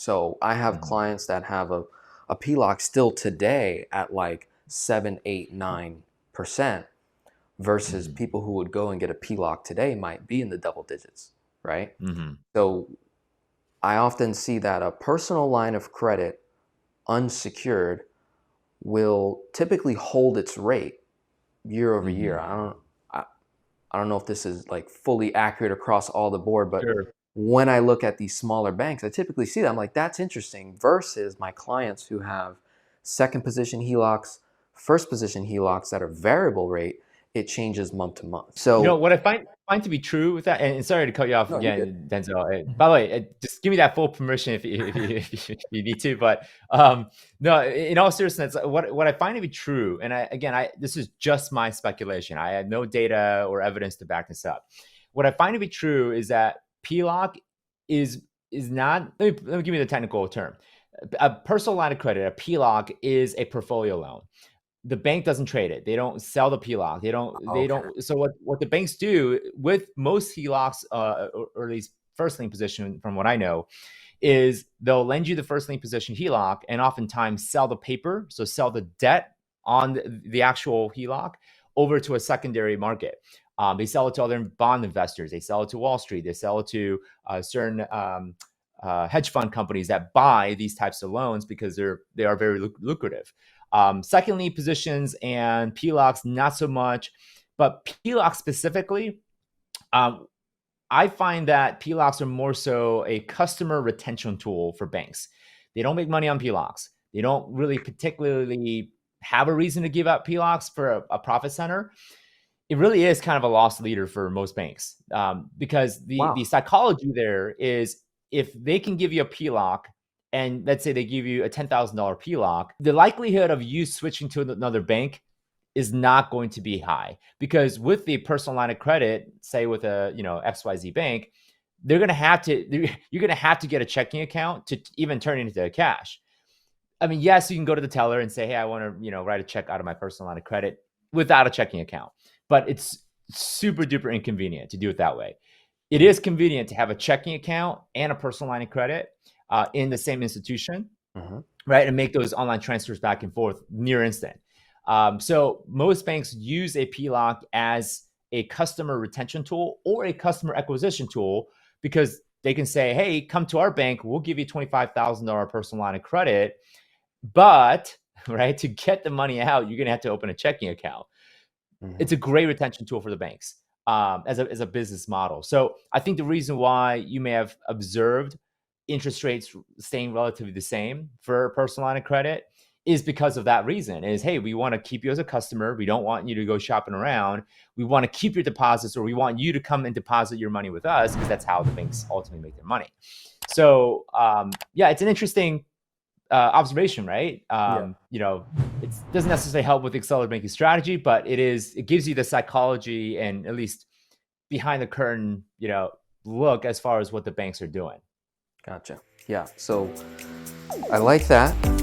So I have clients that have a PLOC still today at like 7, 8, 9%, versus people who would go and get a PLOC today might be in the double digits, right? So I often see that a personal line of credit, unsecured, will typically hold its rate year over year. I don't know if this is like fully accurate across all the board, but Sure. when I look at these smaller banks, I typically see that. I'm like, that's interesting, versus my clients who have second position HELOCs, first position HELOCs that are variable rate. It changes month to month. You know So what I find to be true with that, and sorry to cut you off no, you're good. again, Denzel. By the way, just give me that full permission if you need to. But no, in all seriousness, what I find to be true, and this is just my speculation. I have no data or evidence to back this up. What I find to be true is that PLOC is not. Let me give you the technical term. A personal line of credit, a PLOC, is a portfolio loan. The bank doesn't trade it. They don't sell the HELOC. They don't. So what the banks do with most HELOCs, or at least first lien position, from what I know, is they'll lend you the first lien position HELOC and oftentimes sell the paper, so sell the debt on the actual HELOC over to a secondary market. They sell it to other bond investors. They sell it to Wall Street. They sell it to certain hedge fund companies that buy these types of loans because they are very lucrative. Second lien positions and PLOCs, not so much, but PLOCs specifically, I find that PLOCs are more so a customer retention tool for banks. They don't make money on PLOCs. They don't really particularly have a reason to give out PLOCs for a profit center. It really is kind of a loss leader for most banks, because the psychology there is, if they can give you a PLOC, and let's say they give you a $10,000 PLOC, the likelihood of you switching to another bank is not going to be high, because with the personal line of credit, say with a XYZ bank, you're going to have to get a checking account to even turn it into a cash. I mean, yes, you can go to the teller and say, hey, I want to write a check out of my personal line of credit without a checking account, but it's super duper inconvenient to do it that way. It is convenient to have a checking account and a personal line of credit in the same institution, right? And make those online transfers back and forth near instant. So most banks use a PLOC as a customer retention tool or a customer acquisition tool, because they can say, hey, come to our bank, we'll give you $25,000 personal line of credit, but right, to get the money out, you're going to have to open a checking account. It's a great retention tool for the banks as a business model. So I think the reason why you may have observed interest rates staying relatively the same for personal line of credit is because of that reason. Is, hey, we want to keep you as a customer. We don't want you to go shopping around. We want to keep your deposits, or we want you to come and deposit your money with us, because that's how the banks ultimately make their money. So yeah, it's an interesting observation, right? It doesn't necessarily help with accelerated banking strategy, but it gives you the psychology and at least behind the curtain, look as far as what the banks are doing. Gotcha. Yeah. So I like that.